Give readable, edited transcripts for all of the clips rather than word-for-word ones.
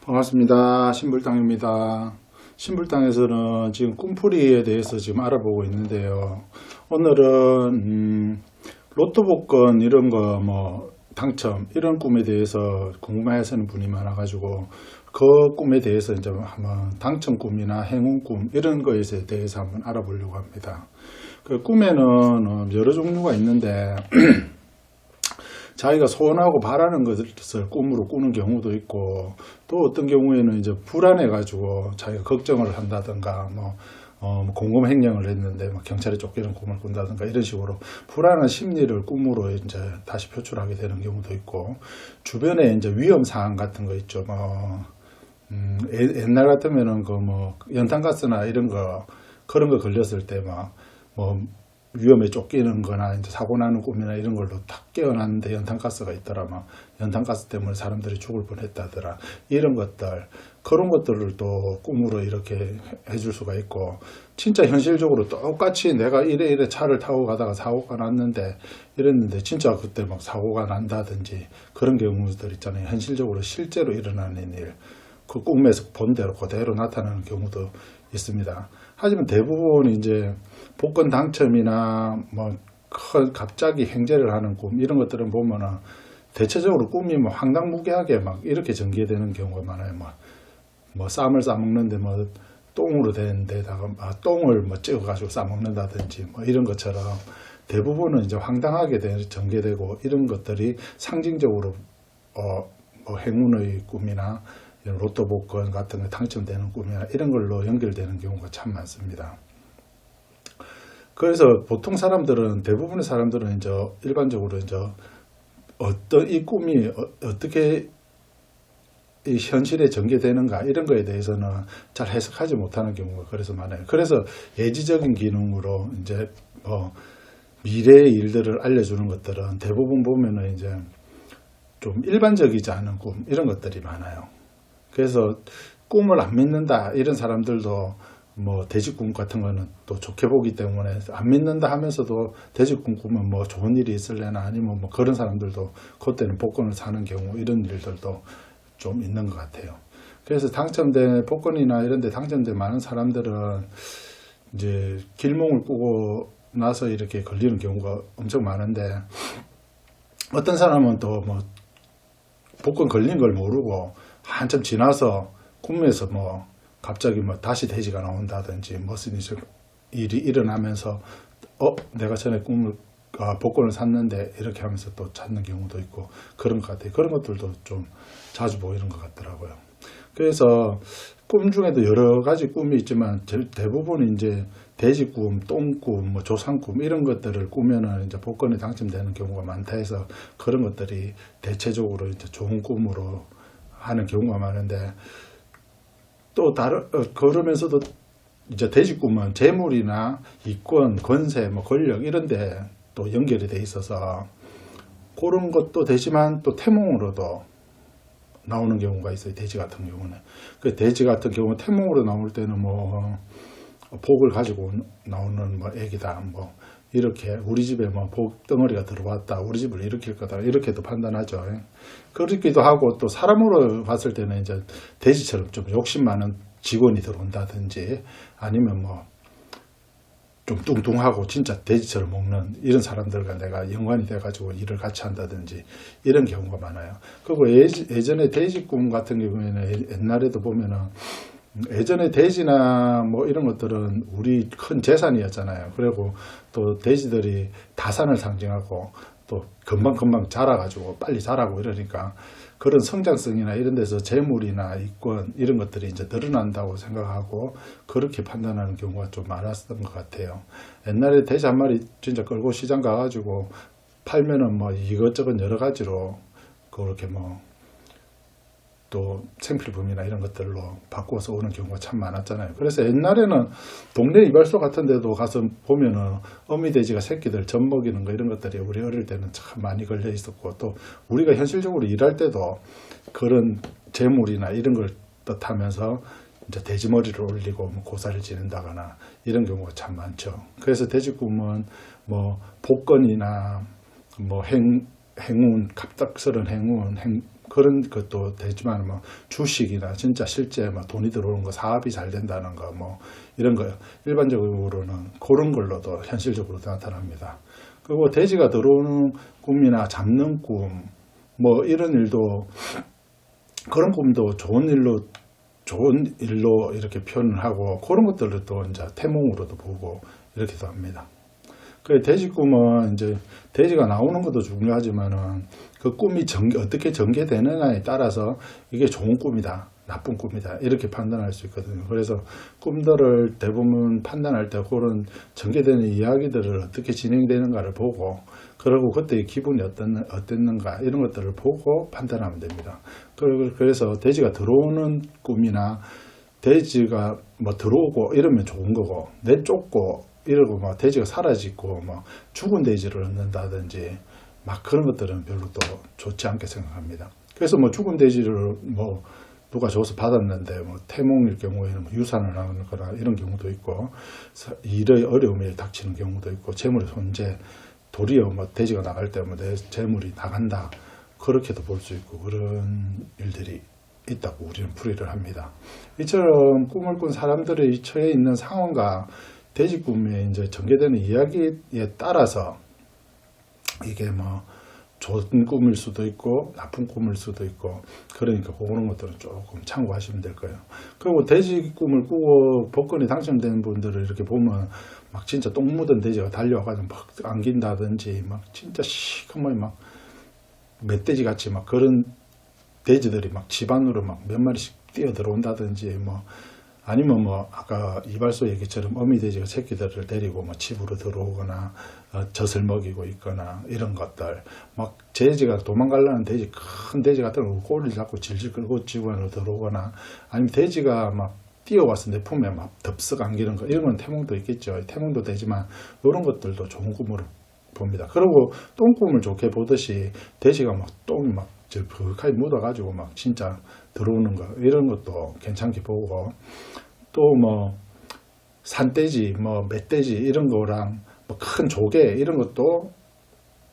반갑습니다. 신불당입니다. 신불당에서는 지금 꿈풀이에 대해서 지금 알아보고 있는데요. 오늘은 로또 복권 이런 거 당첨 이런 꿈에 대해서 궁금해하시는 분이 많아가지고 그 꿈에 대해서 이제 한번 당첨 꿈이나 행운 꿈 이런 거에 대해서 한번 알아보려고 합니다. 그 꿈에는 여러 종류가 있는데 자기가 소원하고 바라는 것을 꿈으로 꾸는 경우도 있고, 또 어떤 경우에는 이제 불안해가지고 자기가 걱정을 한다든가, 공범행령을 했는데 경찰에 쫓기는 꿈을 꾼다든가 이런 식으로 불안한 심리를 꿈으로 이제 다시 표출하게 되는 경우도 있고, 주변에 이제 위험 사항 같은 거 있죠. 옛날 같으면은 연탄가스나 이런 거 그런 거 걸렸을 때 위험에 쫓기는 거나 이제 사고 나는 꿈이나 이런 걸로 탁 깨어났는데 연탄가스가 있더라. 연탄가스 때문에 사람들이 죽을 뻔했다더라. 이런 것들, 그런 것들을 또 꿈으로 이렇게 해줄 수가 있고, 진짜 현실적으로 똑같이 내가 이래 차를 타고 가다가 사고가 났는데 이랬는데 진짜 그때 사고가 난다든지 그런 경우들 있잖아요. 현실적으로 실제로 일어나는 일, 그 꿈에서 본 대로 그대로 나타나는 경우도 있습니다. 하지만 대부분 이제 복권 당첨이나 갑자기 횡재를 하는 꿈 이런 것들은 보면은 대체적으로 꿈이 황당무계하게 이렇게 전개되는 경우가 많아요. 쌈을 싸먹는데 똥으로 된 데다가 똥을 찍어가지고 싸먹는다든지 이런 것처럼 대부분은 이제 황당하게 전개되고, 이런 것들이 상징적으로 행운의 꿈이나 로또 복권 같은 거 당첨되는 꿈이나 이런 걸로 연결되는 경우가 참 많습니다. 그래서 보통 사람들은, 대부분의 사람들은 이제 일반적으로 이제 이 꿈이 어떻게 이 현실에 전개되는가 이런 거에 대해서는 잘 해석하지 못하는 경우가 그래서 많아요. 그래서 예지적인 기능으로 이제 미래의 일들을 알려주는 것들은 대부분 보면은 이제 좀 일반적이지 않은 꿈 이런 것들이 많아요. 그래서 꿈을 안 믿는다 이런 사람들도 돼지꿈 같은 거는 또 좋게 보기 때문에 안 믿는다 하면서도 돼지꿈 꾸면 좋은 일이 있을래나 아니면 그런 사람들도 그때는 복권을 사는 경우 이런 일들도 좀 있는 것 같아요. 그래서 당첨된 복권이나 이런 데 당첨된 많은 사람들은 이제 길몽을 꾸고 나서 이렇게 걸리는 경우가 엄청 많은데, 어떤 사람은 또 복권 걸린 걸 모르고 한참 지나서 꿈에서 갑자기 다시 돼지가 나온다든지 무슨 일이 일어나면서 내가 전에 복권을 샀는데 이렇게 하면서 또 찾는 경우도 있고 그런 것 같아요. 그런 것들도 좀 자주 보이는 것 같더라고요. 그래서 꿈 중에도 여러 가지 꿈이 있지만 대부분 이제 돼지꿈, 똥꿈, 조상꿈 이런 것들을 꾸면은 이제 복권에 당첨되는 경우가 많다 해서 그런 것들이 대체적으로 이제 좋은 꿈으로 하는 경우가 많은데, 또 그러면서도 이제 돼지꿈은 재물이나 이권, 권세, 권력 이런데 또 연결이 돼 있어서 그런 것도 되지만 또 태몽으로도 나오는 경우가 있어요. 돼지 같은 경우는. 그 돼지 같은 경우 태몽으로 나올 때는 복을 가지고 나오는 애기다. 이렇게 우리 집에 복 덩어리가 들어왔다. 우리 집을 일으킬 거다. 이렇게도 판단하죠. 그렇기도 하고, 또 사람으로 봤을 때는 이제 돼지처럼 좀 욕심 많은 직원이 들어온다든지, 아니면 좀 뚱뚱하고 진짜 돼지처럼 먹는 이런 사람들과 내가 연관이 돼가지고 일을 같이 한다든지 이런 경우가 많아요. 그리고 예전에 돼지꿈 같은 경우에는 옛날에도 보면은 예전에 돼지나 이런 것들은 우리 큰 재산이었잖아요. 그리고 또 돼지들이 다산을 상징하고 또 금방 자라가지고 빨리 자라고 이러니까 그런 성장성이나 이런 데서 재물이나 이권 이런 것들이 이제 늘어난다고 생각하고 그렇게 판단하는 경우가 좀 많았던 것 같아요. 옛날에 돼지 한 마리 진짜 끌고 시장 가가지고 팔면은 이것저것 여러 가지로 그렇게 또 생필품이나 이런 것들로 바꾸어서 오는 경우가 참 많았잖아요. 그래서 옛날에는 동네 이발소 같은 데도 가서 보면은 어미돼지가 새끼들 젖 먹이는 거 이런 것들이 우리 어릴 때는 참 많이 걸려 있었고, 또 우리가 현실적으로 일할 때도 그런 재물이나 이런 걸 뜻하면서 이제 돼지머리를 올리고 고사를 지낸다거나 이런 경우가 참 많죠. 그래서 돼지꿈은 복권이나 행운, 갑작스런 행운, 그런 것도 되지만 뭐 주식이나 진짜 실제 뭐 돈이 들어오는 거, 사업이 잘 된다는 거, 뭐 이런 거 일반적으로는 그런 걸로도 현실적으로 나타납니다. 그리고 돼지가 들어오는 꿈이나 잡는 꿈, 뭐 이런 일도, 그런 꿈도 좋은 일로 이렇게 표현을 하고, 그런 것들을 또 이제 태몽으로도 보고 이렇게도 합니다. 그 돼지 꿈은 이제 돼지가 나오는 것도 중요하지만은 그 꿈이 어떻게 전개되느냐에 따라서 이게 좋은 꿈이다, 나쁜 꿈이다, 이렇게 판단할 수 있거든요. 그래서 꿈들을 대부분 판단할 때 그런 전개되는 이야기들을 어떻게 진행되는가를 보고, 그리고 그때의 기분이 어땠는가 이런 것들을 보고 판단하면 됩니다. 그래서 돼지가 들어오는 꿈이나 돼지가 뭐 들어오고 이러면 좋은 거고, 내쫓고 이러고 막 돼지가 사라지고 막 죽은 돼지를 얻는다든지 막 그런 것들은 별로 또 좋지 않게 생각합니다. 그래서 뭐 죽은 돼지를 뭐 누가 줘서 받았는데 뭐 태몽일 경우에는 뭐 유산을 하거나 이런 경우도 있고, 일의 어려움에 닥치는 경우도 있고, 재물의 손재, 도리어 뭐 돼지가 나갈 때 뭐 내 재물이 나간다, 그렇게도 볼 수 있고, 그런 일들이 있다고 우리는 풀이를 합니다. 이처럼 꿈을 꾼 사람들의 처해 있는 상황과 돼지 꿈에 이제 전개되는 이야기에 따라서 이게 뭐 좋은 꿈일 수도 있고 나쁜 꿈일 수도 있고, 그러니까 그런 것들은 조금 참고하시면 될 거예요. 그리고 돼지 꿈을 꾸고 복권이 당첨되는 분들을 이렇게 보면 막 진짜 똥 묻은 돼지가 달려와가지고 막 안긴다든지, 막 진짜 시커멓게 막 멧돼지 같이 막 그런 돼지들이 막 집안으로 막 몇 마리씩 뛰어 들어온다든지, 뭐 아니면 뭐 아까 이발소 얘기처럼 어미돼지가 새끼들을 데리고 뭐 집으로 들어오거나 젖을 먹이고 있거나 이런 것들, 막 돼지가 도망가려는 돼지, 큰 돼지 같은 거 꼬리를 잡고 질질 끌고 집 안으로 들어오거나, 아니면 돼지가 막 뛰어와서 내 품에 막 덥석 안기는 거, 이런 건 태몽도 있겠죠. 태몽도 되지만 이런 것들도 좋은 꿈으로 봅니다. 그리고 똥꿈을 좋게 보듯이 돼지가 막 똥이 막 버럭하게 묻어가지고 막 진짜 들어오는 거, 이런 것도 괜찮게 보고, 또 뭐 산돼지, 뭐 멧돼지 이런 거랑 뭐 큰 조개 이런 것도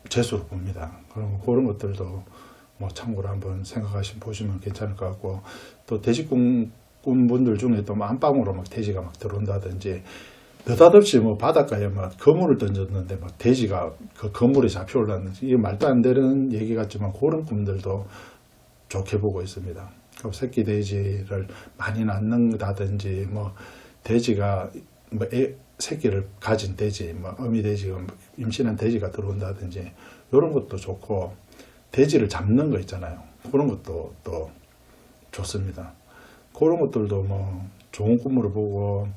재수로 봅니다. 그럼 그런 것들도 뭐 참고로 한번 보시면 괜찮을 것 같고, 또 돼지꿈 분들 중에도 뭐 안방으로 막 돼지가 막 들어온다든지, 느닷없이 뭐 바닷가에 막 거물을 던졌는데 막 돼지가 그 거물에 잡혀올랐는지, 이게 말도 안 되는 얘기 같지만 그런 꿈들도 좋게 보고 있습니다. 새끼 돼지를 많이 낳는다든지, 뭐 돼지가 뭐 새끼를 가진 돼지, 뭐 어미 돼지가 임신한 돼지가 들어온다든지, 이런 것도 좋고, 돼지를 잡는 거 있잖아요. 그런 것도 또 좋습니다. 그런 것들도 뭐 좋은 꿈으로 보고,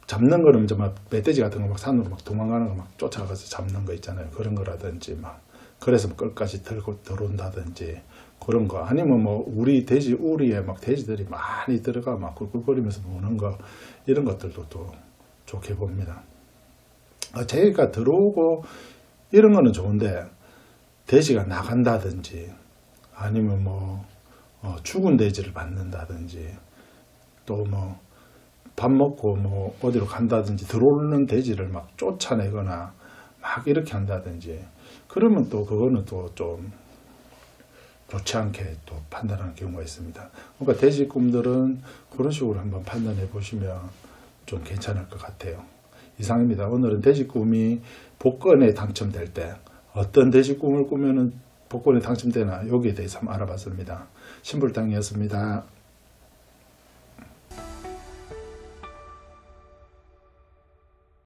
잡는 거는 이제 막 멧돼지 같은 거 막 산으로 막 도망가는 거 막 쫓아가서 잡는 거 있잖아요. 그런 거라든지, 막 그래서 뭐 끝까지 들어온다든지 그런 거, 아니면 뭐 우리 돼지 우리에 막 돼지들이 많이 들어가 막 꿀꿀거리면서 노는 거, 이런 것들도 또 좋게 봅니다. 돼지가 들어오고 이런 거는 좋은데, 돼지가 나간다든지 아니면 뭐 죽은 돼지를 받는다든지, 또 뭐 밥 먹고 뭐 어디로 간다든지 들어오는 돼지를 막 쫓아내거나 막 이렇게 한다든지, 그러면 또 그거는 또 좀 좋지 않게 또 판단하는 경우가 있습니다. 그러니까 돼지 꿈들은 그런 식으로 한번 판단해 보시면 좀 괜찮을 것 같아요. 이상입니다. 오늘은 돼지 꿈이 복권에 당첨될 때 어떤 돼지 꿈을 꾸면은 복권에 당첨되나, 여기에 대해서 한번 알아봤습니다. 신불당이었습니다.